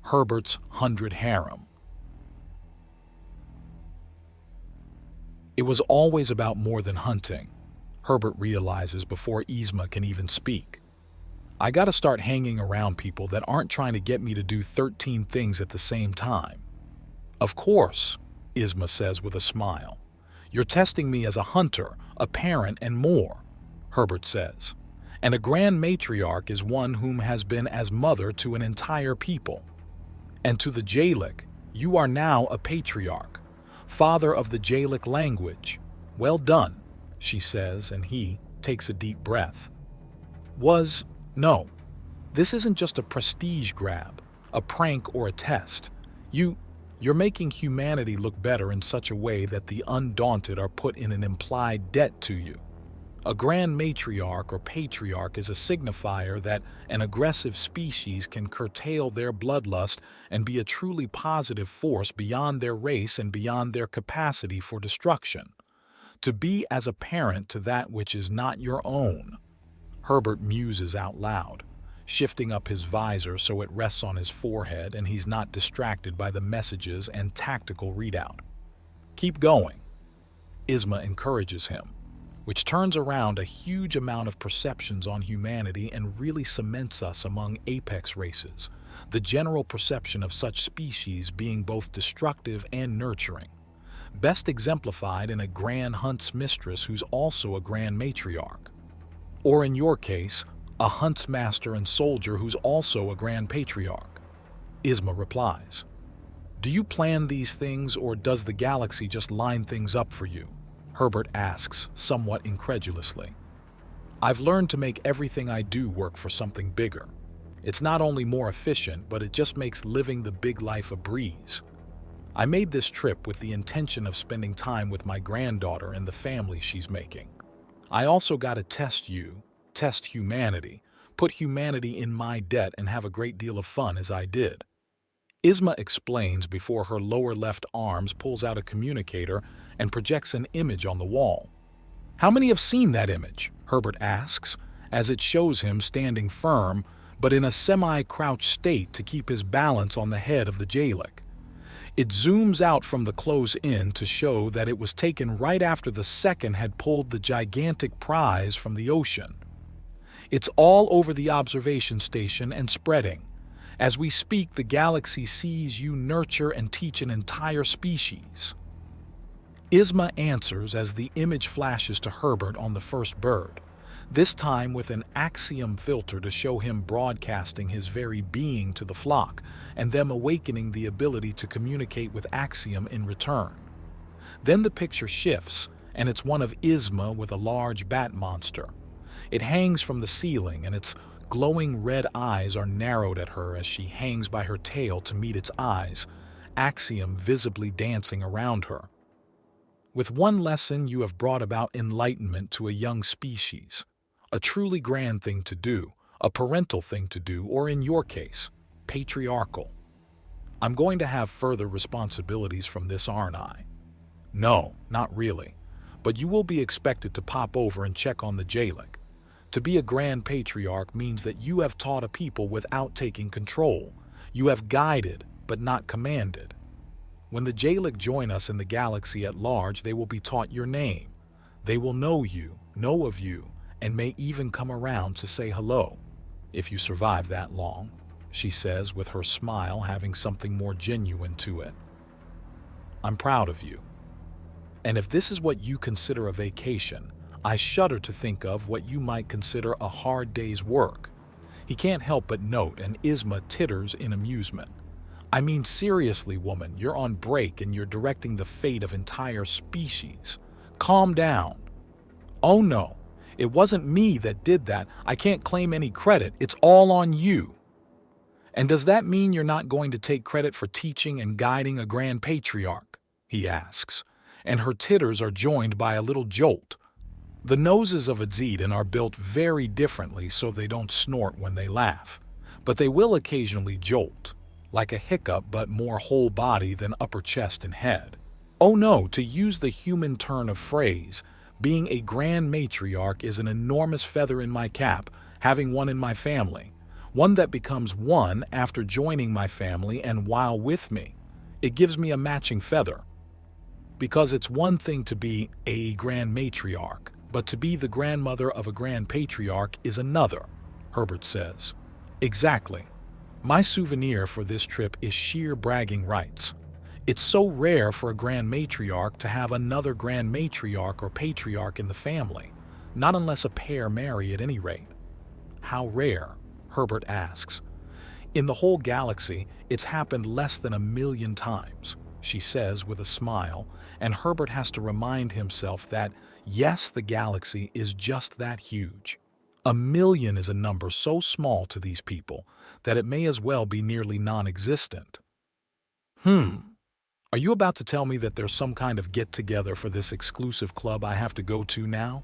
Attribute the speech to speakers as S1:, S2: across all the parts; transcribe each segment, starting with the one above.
S1: Herbert's 100 Harem. It was always about more than hunting, Herbert realizes before Yzma can even speak. I gotta start hanging around people that aren't trying to get me to do 13 things at the same time. Of course, Yzma says with a smile. You're testing me as a hunter, a parent, and more, Herbert says. And a grand matriarch is one whom has been as mother to an entire people. And to the Jalic, you are now a patriarch, father of the Jalic language. Well done, she says, and he takes a deep breath. No, this isn't just a prestige grab, a prank or a test. You're making humanity look better in such a way that the undaunted are put in an implied debt to you. A grand matriarch or patriarch is a signifier that an aggressive species can curtail their bloodlust and be a truly positive force beyond their race and beyond their capacity for destruction. To be as a parent to that which is not your own. Herbert muses out loud, shifting up his visor so it rests on his forehead and he's not distracted by the messages and tactical readout. Keep going, Yzma encourages him, which turns around a huge amount of perceptions on humanity and really cements us among apex races, the general perception of such species being both destructive and nurturing. Best exemplified in a grand hunt's mistress who's also a grand matriarch. Or in your case, a huntsmaster and soldier who's also a grand patriarch. Yzma replies. Do you plan these things or does the galaxy just line things up for you? Herbert asks, somewhat incredulously. I've learned to make everything I do work for something bigger. It's not only more efficient, but it just makes living the big life a breeze. I made this trip with the intention of spending time with my granddaughter and the family she's making. I also got to test humanity, put humanity in my debt and have a great deal of fun as I did. Yzma explains before her lower left arms pulls out a communicator and projects an image on the wall. How many have seen that image? Herbert asks, as it shows him standing firm, but in a semi-crouched state to keep his balance on the head of the Jalic. It zooms out from the close-in to show that it was taken right after the second had pulled the gigantic prize from the ocean. It's all over the observation station and spreading. As we speak, the galaxy sees you nurture and teach an entire species. Yzma answers as the image flashes to Herbert on the first bird, this time with an axiom filter to show him broadcasting his very being to the flock, and them awakening the ability to communicate with axiom in return. Then the picture shifts, and it's one of Yzma with a large bat monster. It hangs from the ceiling, and its glowing red eyes are narrowed at her as she hangs by her tail to meet its eyes, axiom visibly dancing around her. With one lesson, you have brought about enlightenment to a young species. A truly grand thing to do, a parental thing to do, or in your case, patriarchal. I'm going to have further responsibilities from this, aren't I? No, not really. But you will be expected to pop over and check on the Jalic. To be a grand patriarch means that you have taught a people without taking control. You have guided, but not commanded. When the Jalic join us in the galaxy at large, they will be taught your name. They will know you, know of you, and may even come around to say hello, if you survive that long, she says with her smile having something more genuine to it. I'm proud of you. And if this is what you consider a vacation, I shudder to think of what you might consider a hard day's work. He can't help but note, and Yzma titters in amusement. I mean, seriously, woman, you're on break and you're directing the fate of entire species. Calm down. Oh no, it wasn't me that did that. I can't claim any credit. It's all on you. And does that mean you're not going to take credit for teaching and guiding a grand patriarch? He asks, and her titters are joined by a little jolt. The noses of a Zetan are built very differently so they don't snort when they laugh, but they will occasionally jolt, like a hiccup but more whole body than upper chest and head. Oh no, to use the human turn of phrase, being a grand matriarch is an enormous feather in my cap, having one in my family. One that becomes one after joining my family and while with me. It gives me a matching feather. Because it's one thing to be a grand matriarch, but to be the grandmother of a grand patriarch is another, Herbert says. Exactly. My souvenir for this trip is sheer bragging rights. It's so rare for a grand matriarch to have another grand matriarch or patriarch in the family, not unless a pair marry at any rate. How rare? Herbert asks. In the whole galaxy, it's happened less than 1,000,000 times, she says with a smile, and Herbert has to remind himself that, yes, the galaxy is just that huge. 1,000,000 is a number so small to these people that it may as well be nearly non-existent. Are you about to tell me that there's some kind of get-together for this exclusive club I have to go to now?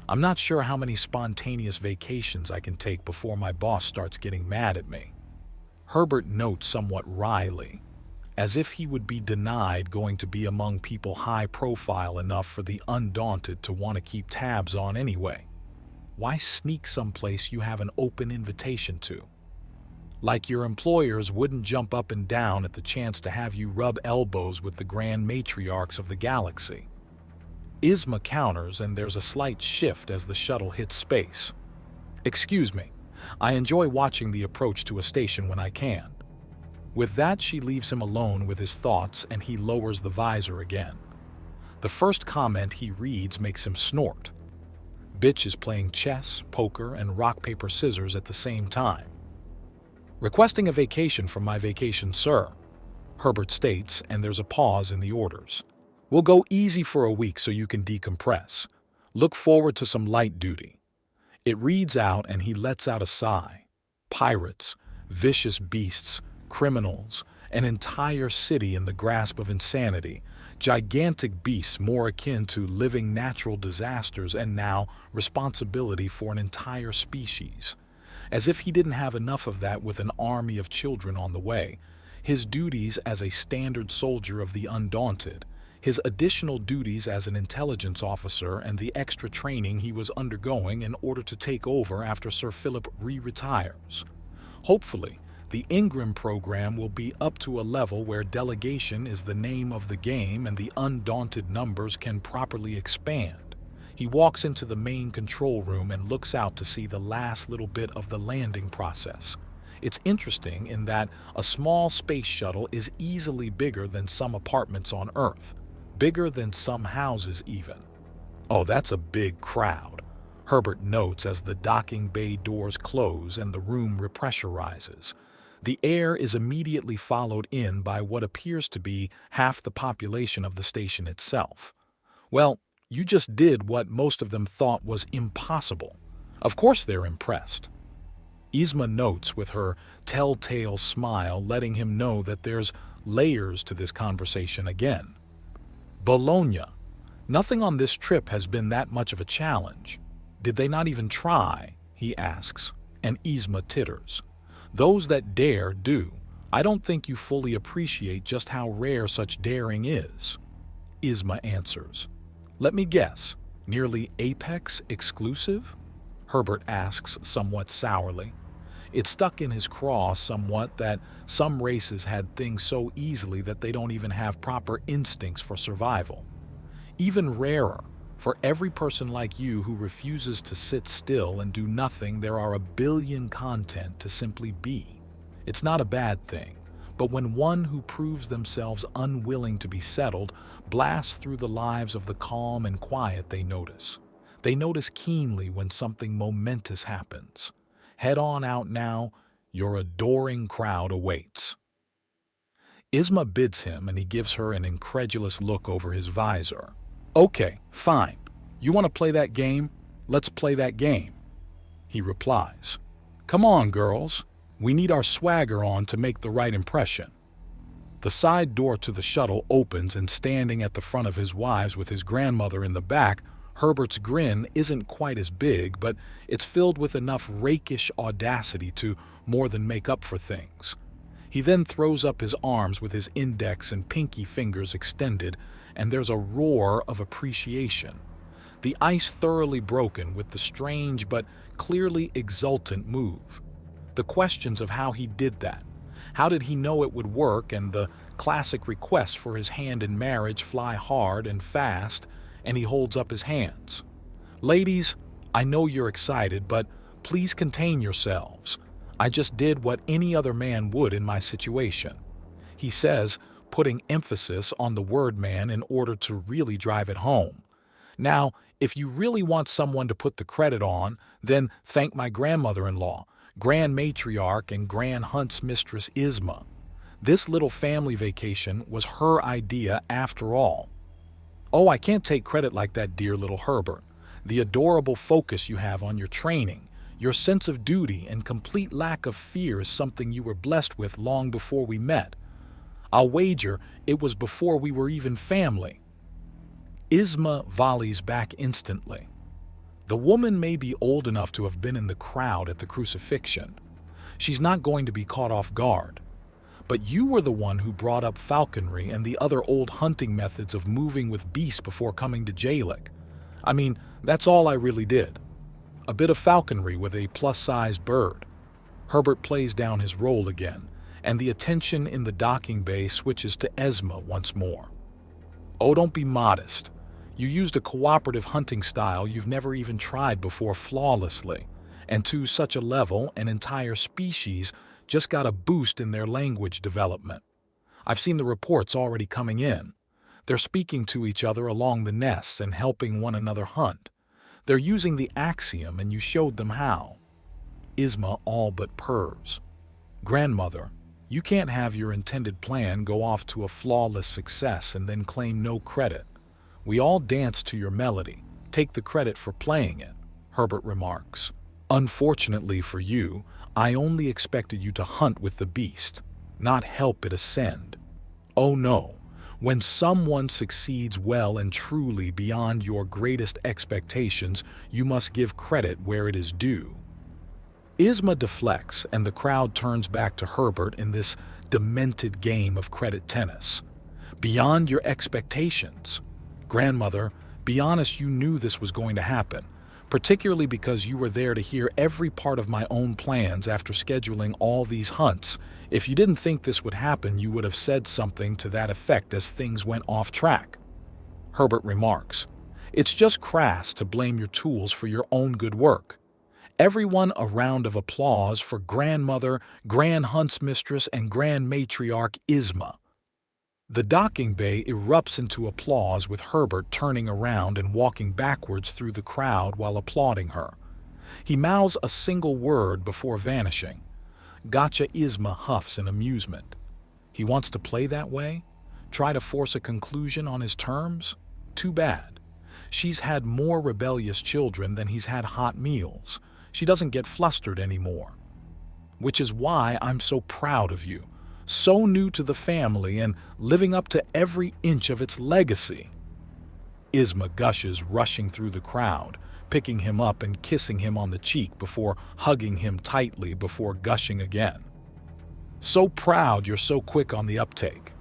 S1: I'm not sure how many spontaneous vacations I can take before my boss starts getting mad at me. Herbert notes somewhat wryly, as if he would be denied going to be among people high-profile enough for the undaunted to want to keep tabs on anyway. Why sneak someplace you have an open invitation to? Like your employers wouldn't jump up and down at the chance to have you rub elbows with the grand matriarchs of the galaxy. Isma counters, and there's a slight shift as the shuttle hits space. Excuse me, I enjoy watching the approach to a station when I can. With that, she leaves him alone with his thoughts, and he lowers the visor again. The first comment he reads makes him snort. Bitch is playing chess, poker, and rock, paper, scissors at the same time. Requesting a vacation from my vacation, sir, Herbert states, and there's a pause in the orders. We'll go easy for a week so you can decompress. Look forward to some light duty. It reads out and he lets out a sigh. Pirates, vicious beasts, criminals, an entire city in the grasp of insanity, gigantic beasts more akin to living natural disasters, and now responsibility for an entire species. As if he didn't have enough of that with an army of children on the way, his duties as a standard soldier of the Undaunted, his additional duties as an intelligence officer, and the extra training he was undergoing in order to take over after Sir Philip retires. Hopefully, the Ingram program will be up to a level where delegation is the name of the game and the Undaunted numbers can properly expand. He walks into the main control room and looks out to see the last little bit of the landing process. It's interesting in that a small space shuttle is easily bigger than some apartments on Earth, bigger than some houses even. Oh, that's a big crowd, Herbert notes as the docking bay doors close and the room repressurizes. The air is immediately followed in by what appears to be half the population of the station itself. Well, you just did what most of them thought was impossible. Of course they're impressed. Isma notes with her telltale smile, letting him know that there's layers to this conversation again. Bologna. Nothing on this trip has been that much of a challenge. Did they not even try? He asks, and Isma titters. Those that dare do. I don't think you fully appreciate just how rare such daring is. Isma answers. Let me guess, nearly Apex exclusive? Herbert asks somewhat sourly. It stuck in his craw somewhat that some races had things so easily that they don't even have proper instincts for survival. Even rarer, for every person like you who refuses to sit still and do nothing, there are 1 billion content to simply be. It's not a bad thing. But when one who proves themselves unwilling to be settled blasts through the lives of the calm and quiet, they notice. They notice keenly when something momentous happens. Head on out now, your adoring crowd awaits. Isma bids him, and he gives her an incredulous look over his visor. Okay, fine. You want to play that game? Let's play that game. He replies. Come on, girls. We need our swagger on to make the right impression. The side door to the shuttle opens, and standing at the front of his wives with his grandmother in the back, Herbert's grin isn't quite as big, but it's filled with enough rakish audacity to more than make up for things. He then throws up his arms with his index and pinky fingers extended, and there's a roar of appreciation. The ice thoroughly broken with the strange but clearly exultant move. The questions of how he did that. How did he know it would work, and the classic requests for his hand in marriage fly hard and fast, and he holds up his hands. Ladies, I know you're excited, but please contain yourselves. I just did what any other man would in my situation. He says, putting emphasis on the word man in order to really drive it home. Now, if you really want someone to put the credit on, then thank my grandmother-in-law, Grand Matriarch and Grand Hunt's Mistress Isma. This little family vacation was her idea after all. Oh, I can't take credit like that, dear little Herbert. The adorable focus you have on your training, your sense of duty and complete lack of fear is something you were blessed with long before we met. I'll wager it was before we were even family. Isma volleys back instantly. The woman may be old enough to have been in the crowd at the crucifixion. She's not going to be caught off guard. But you were the one who brought up falconry and the other old hunting methods of moving with beasts before coming to Jalik. I mean, that's all I really did. A bit of falconry with a plus-sized bird. Herbert plays down his role again, and the attention in the docking bay switches to Esma once more. Oh, don't be modest. You used a cooperative hunting style you've never even tried before flawlessly, and to such a level, an entire species just got a boost in their language development. I've seen the reports already coming in. They're speaking to each other along the nests and helping one another hunt. They're using the axiom, and you showed them how. Isma all but purrs. Grandmother, you can't have your intended plan go off to a flawless success and then claim no credit. We all dance to your melody. Take the credit for playing it, Herbert remarks. Unfortunately for you, I only expected you to hunt with the beast, not help it ascend. Oh no, when someone succeeds well and truly beyond your greatest expectations, you must give credit where it is due. Isma deflects, and the crowd turns back to Herbert in this demented game of credit tennis. Beyond your expectations. Grandmother, be honest, you knew this was going to happen, particularly because you were there to hear every part of my own plans after scheduling all these hunts. If you didn't think this would happen, you would have said something to that effect as things went off track. Herbert remarks, it's just crass to blame your tools for your own good work. Everyone a round of applause for Grandmother, Grand Hunt's Mistress, and Grand Matriarch Isma. The docking bay erupts into applause with Herbert turning around and walking backwards through the crowd while applauding her. He mouths a single word before vanishing. Gotcha, Isma huffs in amusement. He wants to play that way? Try to force a conclusion on his terms? Too bad. She's had more rebellious children than he's had hot meals. She doesn't get flustered anymore. Which is why I'm so proud of you. So new to the family and living up to every inch of its legacy. Isma gushes, rushing through the crowd, picking him up and kissing him on the cheek before hugging him tightly before gushing again. So proud you're so quick on the uptake.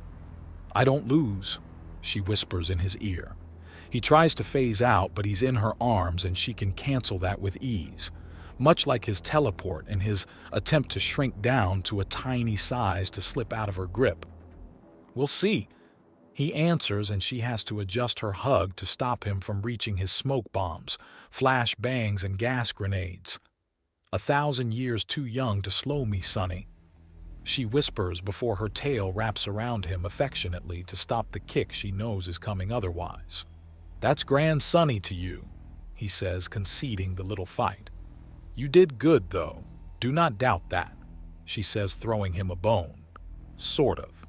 S1: I don't lose, she whispers in his ear. He tries to phase out, but he's in her arms and she can cancel that with ease. Much like his teleport and his attempt to shrink down to a tiny size to slip out of her grip. We'll see. He answers, and she has to adjust her hug to stop him from reaching his smoke bombs, flash bangs, and gas grenades. 1,000 years too young to slow me, Sonny. She whispers before her tail wraps around him affectionately to stop the kick she knows is coming otherwise. That's Grand Sonny to you, he says, conceding the little fight. You did good, though. Do not doubt that, she says, throwing him a bone. Sort of.